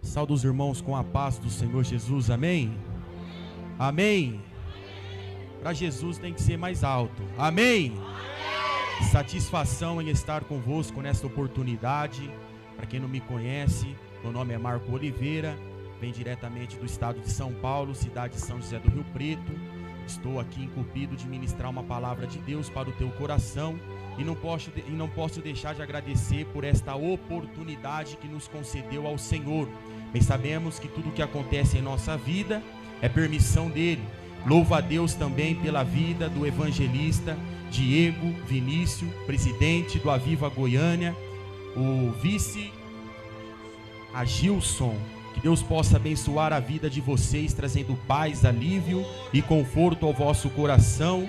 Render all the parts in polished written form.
Saúde os irmãos com a paz do Senhor Jesus, amém? Amém? Para Jesus tem que ser mais alto, amém? Satisfação em estar convosco nesta oportunidade. Para quem não me conhece, meu nome é Marco Oliveira, venho diretamente do estado de São Paulo, cidade de São José do Rio Preto. Estou aqui incumbido de ministrar uma palavra de Deus para o teu coração e não posso deixar de agradecer por esta oportunidade que nos concedeu ao Senhor. Bem sabemos que tudo que acontece em nossa vida é permissão dele. Louvo a Deus também pela vida do evangelista Diego Vinícius, presidente do Aviva Goiânia, o vice Agilson. Que Deus possa abençoar a vida de vocês, trazendo paz, alívio e conforto ao vosso coração.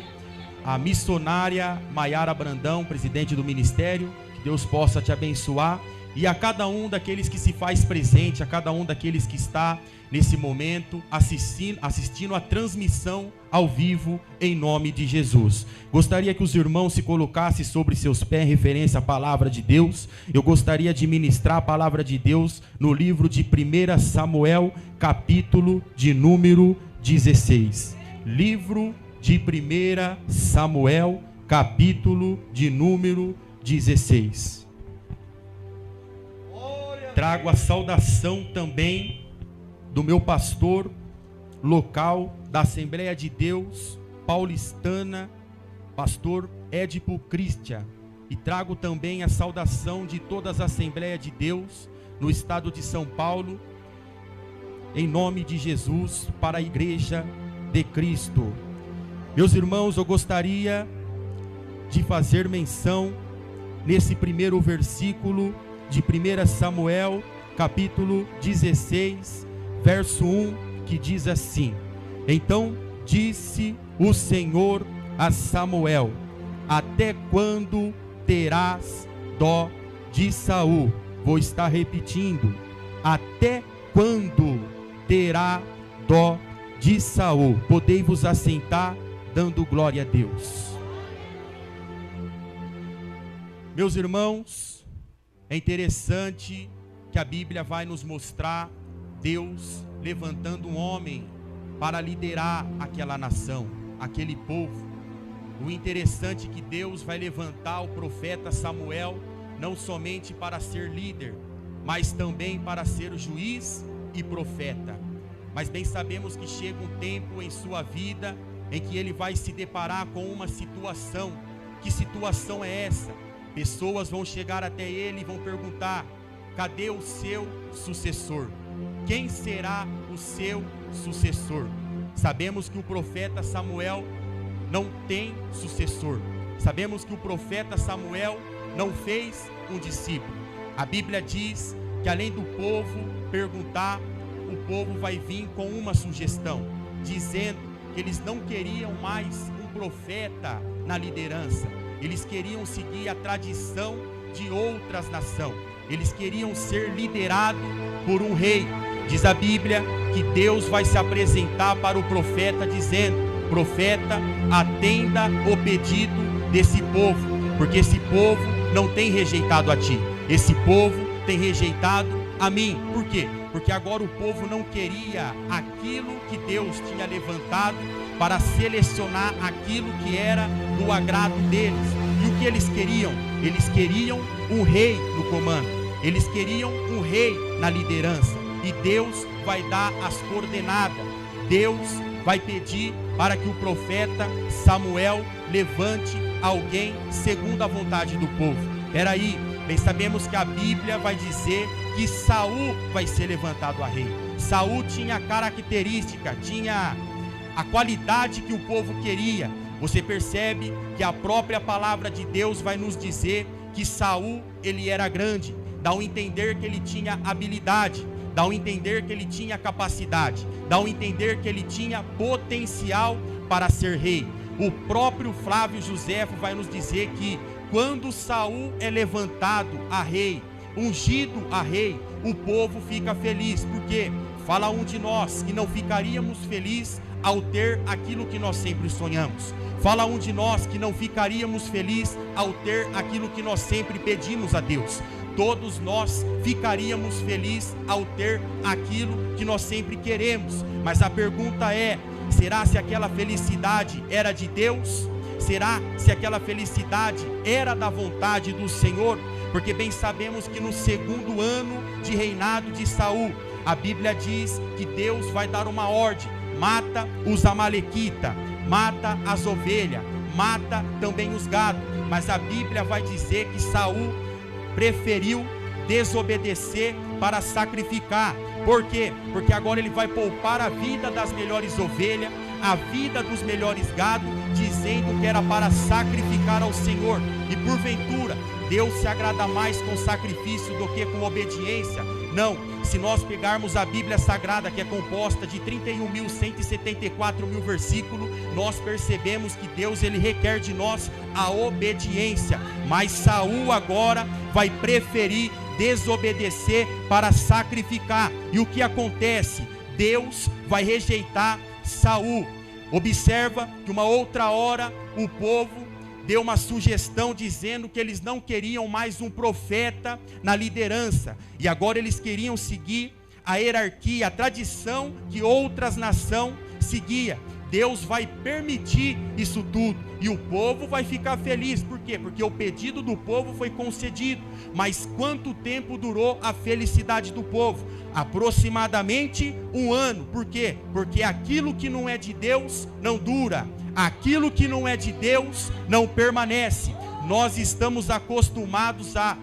A missionária Maiara Brandão, presidente do ministério, que Deus possa te abençoar. E a cada um daqueles que se faz presente, a cada um daqueles que está nesse momento assistindo a transmissão ao vivo, em nome de Jesus. Gostaria que os irmãos se colocassem sobre seus pés em referência à palavra de Deus. Eu gostaria de ministrar a palavra de Deus no livro de 1 Samuel, capítulo de número 16. Livro de 1 Samuel, capítulo de número 16. Trago a saudação também do meu pastor local da Assembleia de Deus Paulistana, pastor Édipo Cristian, e trago também a saudação de todas as Assembleias de Deus no estado de São Paulo, em nome de Jesus, para a Igreja de Cristo. Meus irmãos, eu gostaria de fazer menção nesse primeiro versículo de 1 Samuel, capítulo 16, verso 1, que diz assim: Então disse o Senhor a Samuel: Até quando terás dó de Saul? Vou estar repetindo: até quando terá dó de Saul? Podei-vos assentar, dando glória a Deus. Meus irmãos, é interessante que a Bíblia vai nos mostrar Deus levantando um homem para liderar aquela nação, aquele povo. O interessante é que Deus vai levantar o profeta Samuel não somente para ser líder, mas também para ser juiz e profeta. Mas bem sabemos que chega um tempo em sua vida em que ele vai se deparar com uma situação. Que situação é essa? Pessoas vão chegar até ele e vão perguntar: cadê o seu sucessor? Quem será o seu sucessor? Sabemos que o profeta Samuel não tem sucessor. Sabemos que o profeta Samuel não fez um discípulo. A Bíblia diz que além do povo perguntar, o povo vai vir com uma sugestão, dizendo que eles não queriam mais um profeta na liderança. Eles queriam seguir a tradição de outras nações. Eles queriam ser liderados por um rei. Diz a Bíblia que Deus vai se apresentar para o profeta dizendo: profeta, atenda o pedido desse povo, porque esse povo não tem rejeitado a ti, esse povo tem rejeitado a mim. Por quê? Porque agora o povo não queria aquilo que Deus tinha levantado para selecionar aquilo que era do agrado deles. E o que eles queriam? Eles queriam um rei no comando, eles queriam um rei na liderança. E Deus vai dar as coordenadas. Deus vai pedir para que o profeta Samuel levante alguém segundo a vontade do povo. Peraí, bem sabemos que a Bíblia vai dizer que Saul vai ser levantado a rei. Saul tinha a característica, tinha a qualidade que o povo queria. Você percebe que a própria palavra de Deus vai nos dizer que Saul, ele era grande. Dá um entender que ele tinha habilidade, dá um entender que ele tinha capacidade, dá um entender que ele tinha potencial para ser rei. O próprio Flávio Joséfo vai nos dizer que quando Saul é levantado a rei, ungido a rei, o povo fica feliz. Por quê? Fala um de nós que não ficaríamos felizes ao ter aquilo que nós sempre sonhamos. Fala um de nós que não ficaríamos felizes ao ter aquilo que nós sempre pedimos a Deus. todos nós ficaríamos felizes ao ter aquilo que nós sempre queremos. Mas a pergunta é: será se aquela felicidade era de Deus? Será se aquela felicidade era da vontade do Senhor? Porque bem sabemos que no segundo ano de reinado de Saul, a Bíblia diz que Deus vai dar uma ordem: mata os amalequitas, mata as ovelhas, mata também os gados. Mas a Bíblia vai dizer que Saul preferiu desobedecer para sacrificar. Por quê? Porque agora ele vai poupar a vida das melhores ovelhas, a vida dos melhores gados, dizendo que era para sacrificar ao Senhor. E porventura Deus se agrada mais com sacrifício do que com obediência? Não. Se nós pegarmos a Bíblia Sagrada, que é composta de 31.174 versículos, nós percebemos que Deus, ele requer de nós a obediência. Mas Saul agora vai preferir desobedecer para sacrificar. E o que acontece? Deus vai rejeitar Saul. Observa que uma outra hora o povo deu uma sugestão dizendo que eles não queriam mais um profeta na liderança, e agora eles queriam seguir a hierarquia, a tradição que outras nações seguiam. Deus vai permitir isso tudo, e o povo vai ficar feliz. Por quê? Porque o pedido do povo foi concedido. Mas quanto tempo durou a felicidade do povo? Aproximadamente 1 ano. Por quê? Porque aquilo que não é de Deus não dura, aquilo que não é de Deus não permanece. Nós estamos acostumados a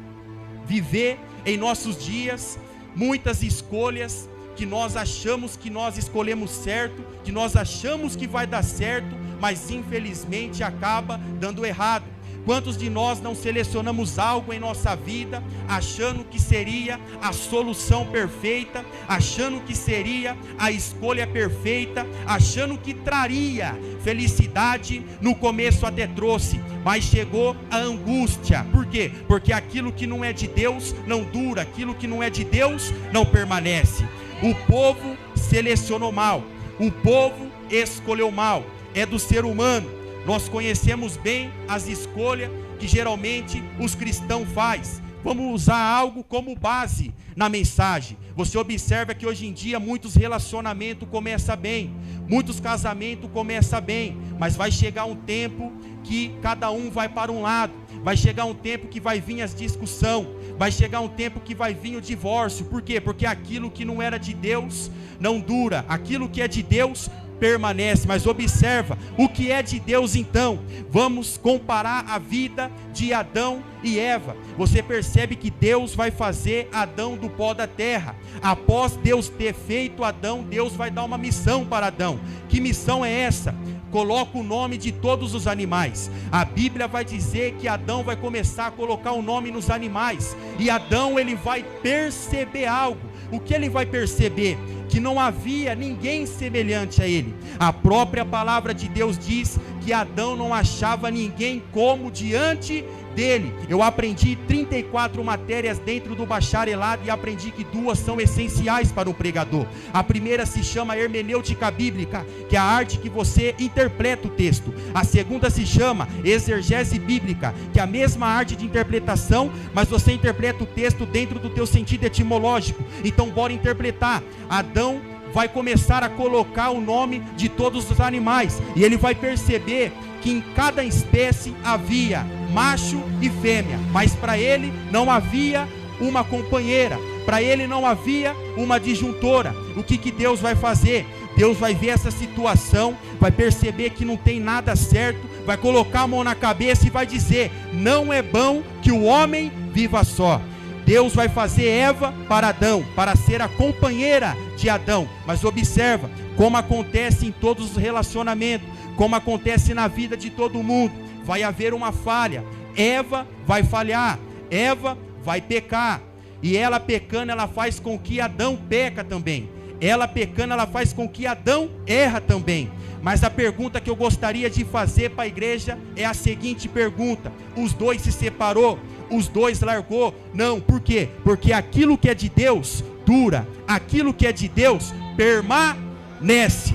viver em nossos dias muitas escolhas que nós achamos que nós escolhemos certo, que nós achamos que vai dar certo, mas infelizmente acaba dando errado. Quantos de nós não selecionamos algo em nossa vida, achando que seria a solução perfeita, achando que seria a escolha perfeita, achando que traria felicidade? No começo até trouxe, mas chegou a angústia. Por quê? Porque aquilo que não é de Deus não dura, aquilo que não é de Deus não permanece. O povo selecionou mal, o povo escolheu mal, é do ser humano. Nós conhecemos bem as escolhas que geralmente os cristãos fazem. Vamos usar algo como base na mensagem. Você observa que hoje em dia muitos relacionamentos começam bem, muitos casamentos começam bem, mas vai chegar um tempo que cada um vai para um lado. Vai chegar um tempo que vai vir as discussões, vai chegar um tempo que vai vir o divórcio. Por quê? Porque aquilo que não era de Deus não dura, aquilo que é de Deus permanece. Mas observa, o que é de Deus então? Vamos comparar a vida de Adão e Eva. Você percebe que Deus vai fazer Adão do pó da terra. Após Deus ter feito Adão, Deus vai dar uma missão para Adão. Que missão é essa? Coloca o nome de todos os animais. A Bíblia vai dizer que Adão vai começar a colocar o nome nos animais, e Adão, ele vai perceber algo. O que ele vai perceber? Que não havia ninguém semelhante a ele. A própria palavra de Deus diz que Adão não achava ninguém como diante dele. Eu aprendi 34 matérias dentro do bacharelado e aprendi que 2 são essenciais para o pregador. A primeira se chama hermenêutica bíblica, que é a arte que você interpreta o texto. A segunda se chama exegese bíblica, que é a mesma arte de interpretação, mas você interpreta o texto dentro do teu sentido etimológico. Então bora interpretar. Adão vai começar a colocar o nome de todos os animais, e ele vai perceber que em cada espécie havia macho e fêmea, mas para ele não havia uma companheira, para ele não havia uma disjuntora. O que Deus vai fazer? Deus vai ver essa situação, vai perceber que não tem nada certo, vai colocar a mão na cabeça e vai dizer: não é bom que o homem viva só. Deus vai fazer Eva para Adão, para ser a companheira de Adão. Mas observa como acontece em todos os relacionamentos, como acontece na vida de todo mundo. Vai haver uma falha. Eva vai falhar, Eva vai pecar, e ela pecando, ela faz com que Adão peca também. Ela pecando, ela faz com que Adão erra também. Mas a pergunta que eu gostaria de fazer para a igreja é a seguinte pergunta: os dois se separou? Os dois largou? Não. Por quê? Porque aquilo que é de Deus dura, aquilo que é de Deus permanece.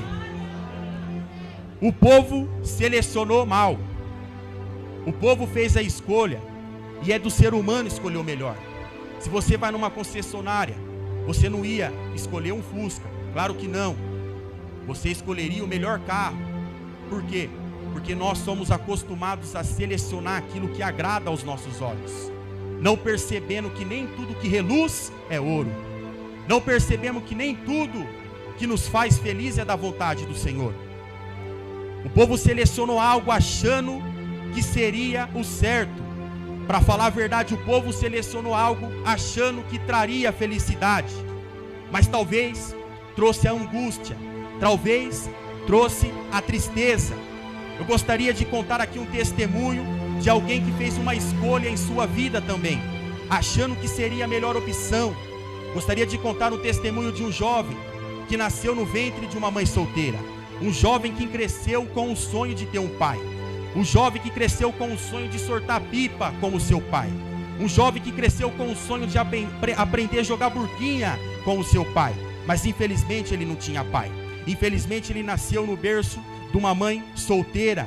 O povo selecionou mal, o povo fez a escolha, e é do ser humano escolher o melhor. Se você vai numa concessionária, você não ia escolher um Fusca, claro que não. Você escolheria o melhor carro. Por quê? Porque nós somos acostumados a selecionar aquilo que agrada aos nossos olhos, não percebendo que nem tudo que reluz é ouro, não percebemos que nem tudo que nos faz feliz é da vontade do Senhor. O povo selecionou algo achando que seria o certo. Para falar a verdade, o povo selecionou algo achando que traria felicidade, mas talvez trouxe a angústia, talvez trouxe a tristeza. Eu gostaria de contar aqui um testemunho de alguém que fez uma escolha em sua vida também, achando que seria a melhor opção. Gostaria de contar um testemunho de um jovem que nasceu no ventre de uma mãe solteira, um jovem que cresceu com o sonho de ter um pai, um jovem que cresceu com o sonho de soltar pipa como seu pai, um jovem que cresceu com o sonho de aprender a jogar burquinha com o seu pai, mas infelizmente ele não tinha pai. Infelizmente ele nasceu no berço de uma mãe solteira,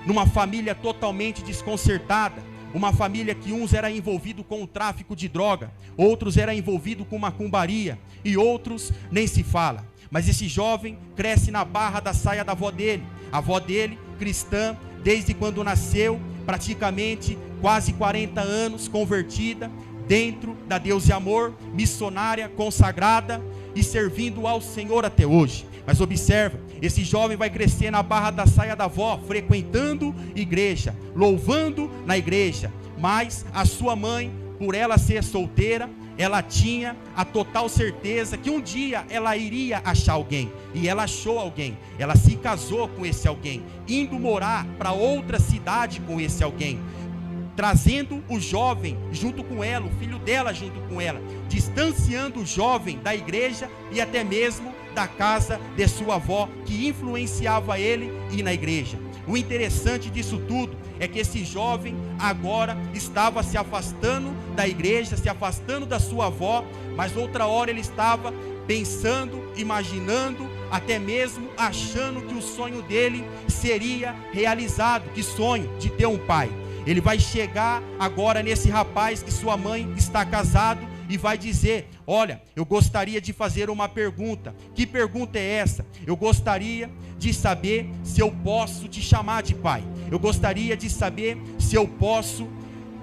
numa família totalmente desconcertada, uma família que uns era envolvido com o tráfico de droga, outros era envolvido com macumbaria e outros nem se fala. Mas esse jovem cresce na barra da saia da avó dele, a avó dele cristã desde quando nasceu, praticamente quase 40 anos convertida dentro da Deus e Amor, missionária, consagrada e servindo ao Senhor até hoje. Mas observa, esse jovem vai crescer na barra da saia da avó, frequentando igreja, louvando na igreja, mas a sua mãe, por ela ser solteira, ela tinha a total certeza que um dia ela iria achar alguém, e ela achou alguém. Ela se casou com esse alguém, indo morar para outra cidade com esse alguém, trazendo o jovem junto com ela, o filho dela junto com ela, distanciando o jovem da igreja e até mesmo da casa de sua avó, que influenciava ele ir na igreja. O interessante disso tudo é que esse jovem agora estava se afastando da igreja, se afastando da sua avó, mas outra hora ele estava pensando, imaginando, até mesmo achando que o sonho dele seria realizado. Que sonho? De ter um pai. Ele vai chegar agora nesse rapaz que sua mãe está casado e vai dizer: olha, eu gostaria de fazer uma pergunta. Que pergunta é essa? Eu gostaria de saber se eu posso te chamar de pai. Eu gostaria de saber se eu posso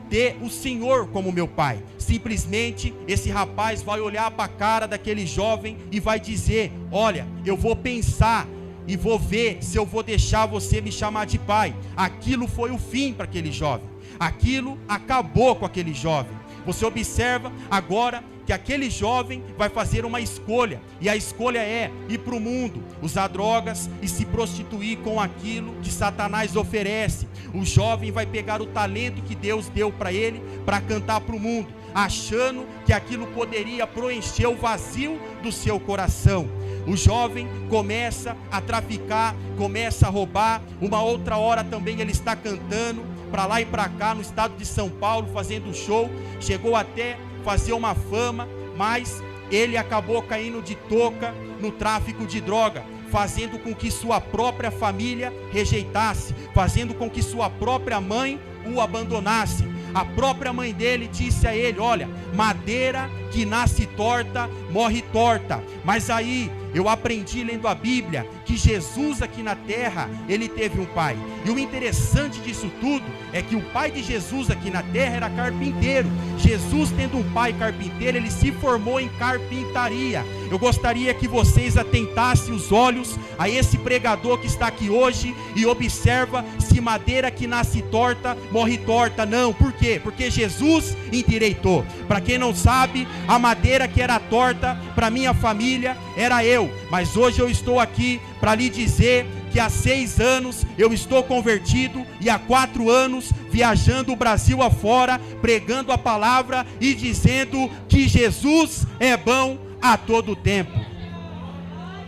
ter o Senhor como meu pai. Simplesmente esse rapaz vai olhar para a cara daquele jovem e vai dizer: olha, eu vou pensar e vou ver se eu vou deixar você me chamar de pai. Aquilo foi o fim para aquele jovem. Aquilo acabou com aquele jovem. Você observa agora que aquele jovem vai fazer uma escolha, e a escolha é ir para o mundo, usar drogas e se prostituir com aquilo que Satanás oferece. O jovem vai pegar o talento que Deus deu para ele para cantar para o mundo, achando que aquilo poderia preencher o vazio do seu coração. O jovem começa a traficar, começa a roubar. Uma outra hora também ele está cantando para lá e para cá no estado de São Paulo, fazendo show. Chegou até fazer uma fama, mas ele acabou caindo de toca no tráfico de droga, fazendo com que sua própria família rejeitasse, fazendo com que sua própria mãe o abandonasse. A própria mãe dele disse a ele: olha, madeira que nasce torta, morre torta. Mas aí eu aprendi lendo a Bíblia que Jesus aqui na terra, ele teve um pai. E o interessante disso tudo é que o pai de Jesus aqui na terra era carpinteiro. Jesus, tendo um pai carpinteiro, ele se formou em carpintaria. Eu gostaria que vocês atentassem os olhos a esse pregador que está aqui hoje e observa se madeira que nasce torta, morre torta. Não, por quê? Porque Jesus endireitou. Para quem não sabe, a madeira que era torta para minha família era eu, mas hoje eu estou aqui para lhe dizer que há 6 anos eu estou convertido e há 4 anos viajando o Brasil afora, pregando a palavra e dizendo que Jesus é bom a todo tempo.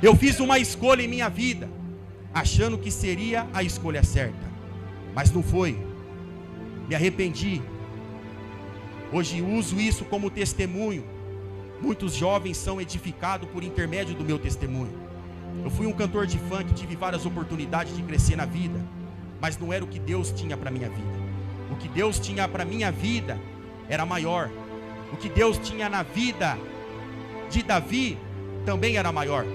Eu fiz uma escolha em minha vida, achando que seria a escolha certa, mas não foi. Me arrependi. Hoje uso isso como testemunho. Muitos jovens são edificados por intermédio do meu testemunho. Eu fui um cantor de funk, tive várias oportunidades de crescer na vida, mas não era o que Deus tinha para minha vida. O que Deus tinha para minha vida era maior. o que Deus tinha na vida de Davi também era maior.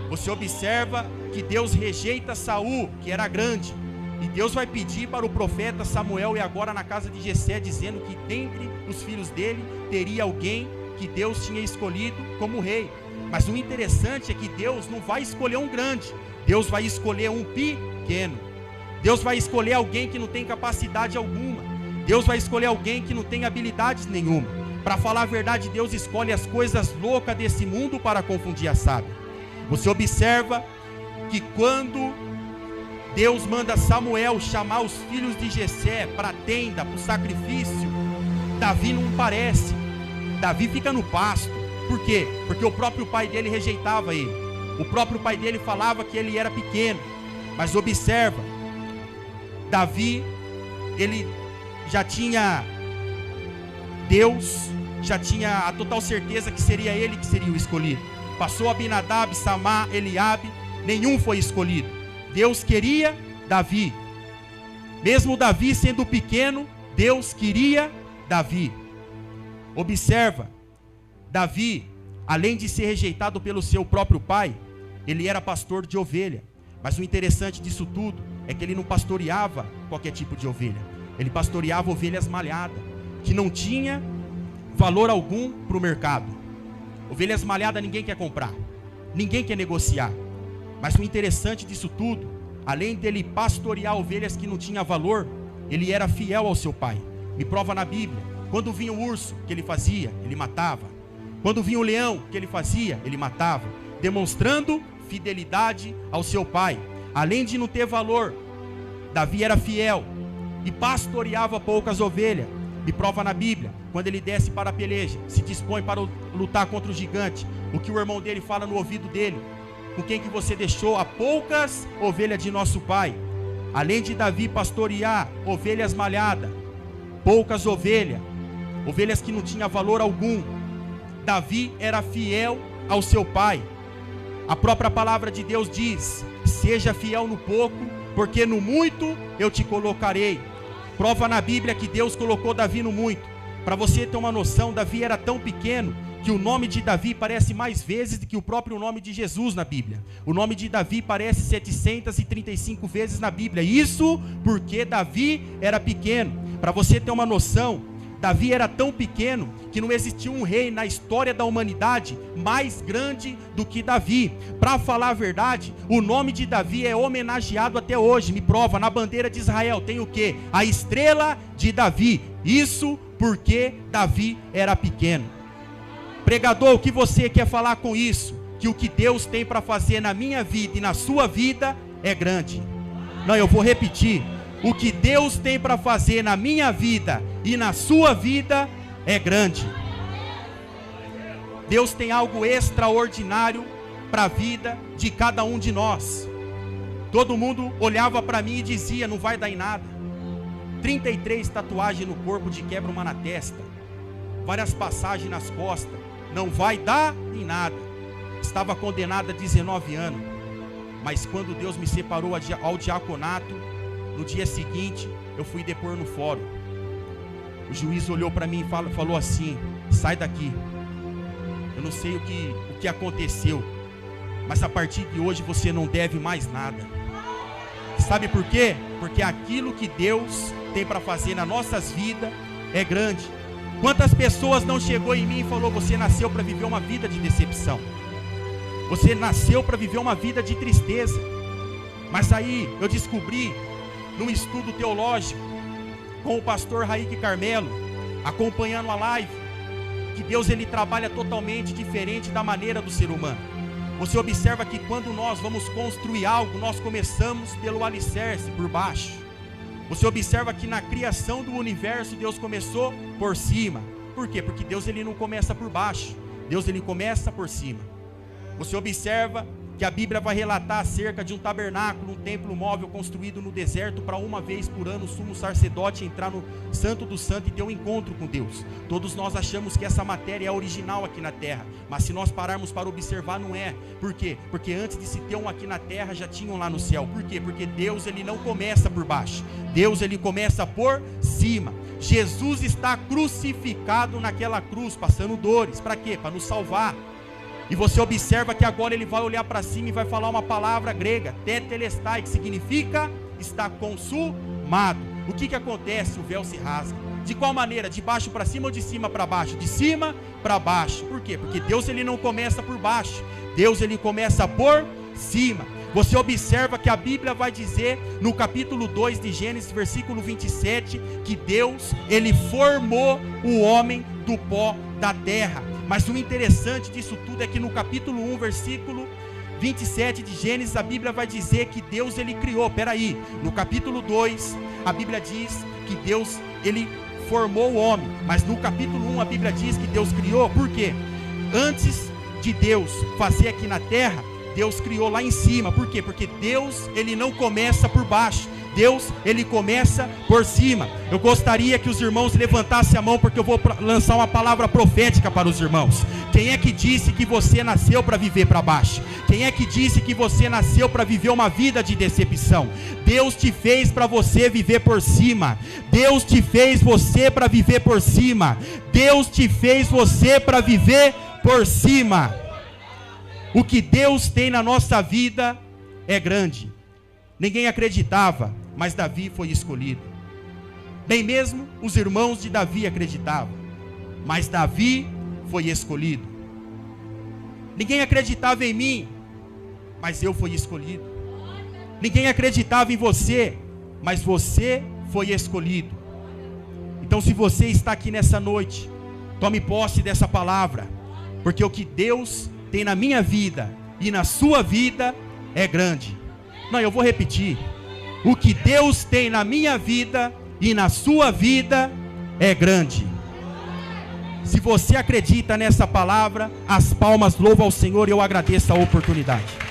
Você observa que Deus rejeita Saul, que era grande, e Deus vai pedir para o profeta Samuel ir agora na casa de Jessé, dizendo que dentre os filhos dele teria alguém que Deus tinha escolhido como rei. Mas o interessante é que Deus não vai escolher um grande, Deus vai escolher um pequeno. Deus vai escolher alguém que não tem capacidade alguma, Deus vai escolher alguém que não tem habilidades nenhuma. Para falar a verdade, Deus escolhe as coisas loucas desse mundo para confundir a sábia. Você observa que quando Deus manda Samuel chamar os filhos de Jessé para a tenda, para o sacrifício, Davi não aparece, Davi fica no pasto. Por quê? Porque o próprio pai dele rejeitava ele, o próprio pai dele falava que ele era pequeno. Mas observa, Davi, ele já tinha Deus, já tinha a total certeza que seria ele que seria o escolhido. Passou Abinadab, Samar, Eliabe, nenhum foi escolhido. Deus queria Davi. Mesmo Davi sendo pequeno, Deus queria Davi. Observa, Davi, além de ser rejeitado pelo seu próprio pai, ele era pastor de ovelha. Mas o interessante disso tudo é que ele não pastoreava qualquer tipo de ovelha. Ele pastoreava ovelhas malhadas, que não tinha valor algum para o mercado. Ovelhas malhadas ninguém quer comprar, ninguém quer negociar. Mas o interessante disso tudo, além dele pastorear ovelhas que não tinham valor, ele era fiel ao seu pai. Me prova na Bíblia. Quando vinha o urso, o que ele fazia? Ele matava. Quando vinha o leão, o que ele fazia? Ele matava, demonstrando fidelidade ao seu pai. Além de não ter valor, Davi era fiel e pastoreava poucas ovelhas. Me prova na Bíblia, quando ele desce para a peleja, se dispõe para lutar contra o gigante, o que o irmão dele fala no ouvido dele: com quem que você deixou a poucas ovelhas de nosso pai? Além de Davi pastorear ovelhas malhadas, poucas ovelhas, ovelhas que não tinham valor algum, Davi era fiel ao seu pai. A própria palavra de Deus diz: seja fiel no pouco, porque no muito eu te colocarei. Prova na Bíblia que Deus colocou Davi no muito. Para você ter uma noção, Davi era tão pequeno que o nome de Davi parece mais vezes do que o próprio nome de Jesus na Bíblia. O nome de Davi parece 735 vezes na Bíblia. Isso porque Davi era pequeno. Para você ter uma noção, Davi era tão pequeno que não existia um rei na história da humanidade mais grande do que Davi. Para falar a verdade, o nome de Davi é homenageado até hoje. Me prova, na bandeira de Israel tem o quê? A estrela de Davi. Isso porque Davi era pequeno. Pregador, o que você quer falar com isso? Que o que Deus tem para fazer na minha vida e na sua vida é grande. Não, eu vou repetir. O que Deus tem para fazer na minha vida e na sua vida é grande. Deus tem algo extraordinário para a vida de cada um de nós. Todo mundo olhava para mim e dizia: não vai dar em nada. 33 tatuagens no corpo, de quebra uma na testa, várias passagens nas costas, não vai dar em nada. Estava condenado a 19 anos. Mas quando Deus me separou ao diaconato, no dia seguinte eu fui depor no fórum. O juiz olhou para mim e falou assim: sai daqui. Eu não sei o que aconteceu, mas a partir de hoje você não deve mais nada. Sabe por quê? Porque aquilo que Deus tem para fazer nas nossas vidas é grande. Quantas pessoas não chegou em mim e falou: você nasceu para viver uma vida de decepção, você nasceu para viver uma vida de tristeza. Mas aí eu descobri, num estudo teológico com o pastor Raik Carmelo, acompanhando a live, que Deus ele trabalha totalmente diferente da maneira do ser humano. Você observa que quando nós vamos construir algo, nós começamos pelo alicerce, por baixo. Você observa que na criação do universo Deus começou por cima. Por quê? Porque Deus ele não começa por baixo, Deus ele começa por cima. Você observa que a Bíblia vai relatar acerca de um tabernáculo, um templo móvel construído no deserto, para uma vez por ano o sumo sacerdote entrar no Santo do Santo e ter um encontro com Deus. Todos nós achamos que essa matéria é original aqui na terra, mas se nós pararmos para observar, não é. Por quê? Porque antes de se ter um aqui na terra, já tinham lá no céu. Por quê? Porque Deus ele não começa por baixo, Deus ele começa por cima. Jesus está crucificado naquela cruz, passando dores. Para quê? Para nos salvar. E você observa que agora ele vai olhar para cima e vai falar uma palavra grega, tetelestai, que significa está consumado. O que acontece? O véu se rasga. De qual maneira? De baixo para cima ou de cima para baixo? De cima para baixo. Por quê? Porque Deus ele não começa por baixo. Deus ele começa por cima. Você observa que a Bíblia vai dizer no capítulo 2 de Gênesis, versículo 27, que Deus ele formou o homem do pó da terra. Mas o interessante disso tudo é que no capítulo 1, versículo 27 de Gênesis, a Bíblia vai dizer que Deus ele criou. Peraí, no capítulo 2, a Bíblia diz que Deus ele formou o homem. Mas no capítulo 1, a Bíblia diz que Deus criou. Por quê? Antes de Deus fazer aqui na terra, Deus criou lá em cima. Por quê? Porque Deus ele não começa por baixo. Deus, ele começa por cima. Eu gostaria que os irmãos levantassem a mão, porque eu vou lançar uma palavra profética para os irmãos. Quem é que disse que você nasceu para viver para baixo? Quem é que disse que você nasceu para viver uma vida de decepção? Deus te fez para você viver por cima. Deus te fez você para viver por cima. Deus te fez você para viver por cima. O que Deus tem na nossa vida é grande. Ninguém acreditava, mas Davi foi escolhido. Nem mesmo os irmãos de Davi acreditavam, mas Davi foi escolhido. Ninguém acreditava em mim, mas eu fui escolhido. Ninguém acreditava em você, mas você foi escolhido. Então, se você está aqui nessa noite, tome posse dessa palavra, porque o que Deus tem na minha vida e na sua vida é grande. Não, eu vou repetir. O que Deus tem na minha vida e na sua vida é grande. Se você acredita nessa palavra, as palmas louvam ao Senhor e eu agradeço a oportunidade.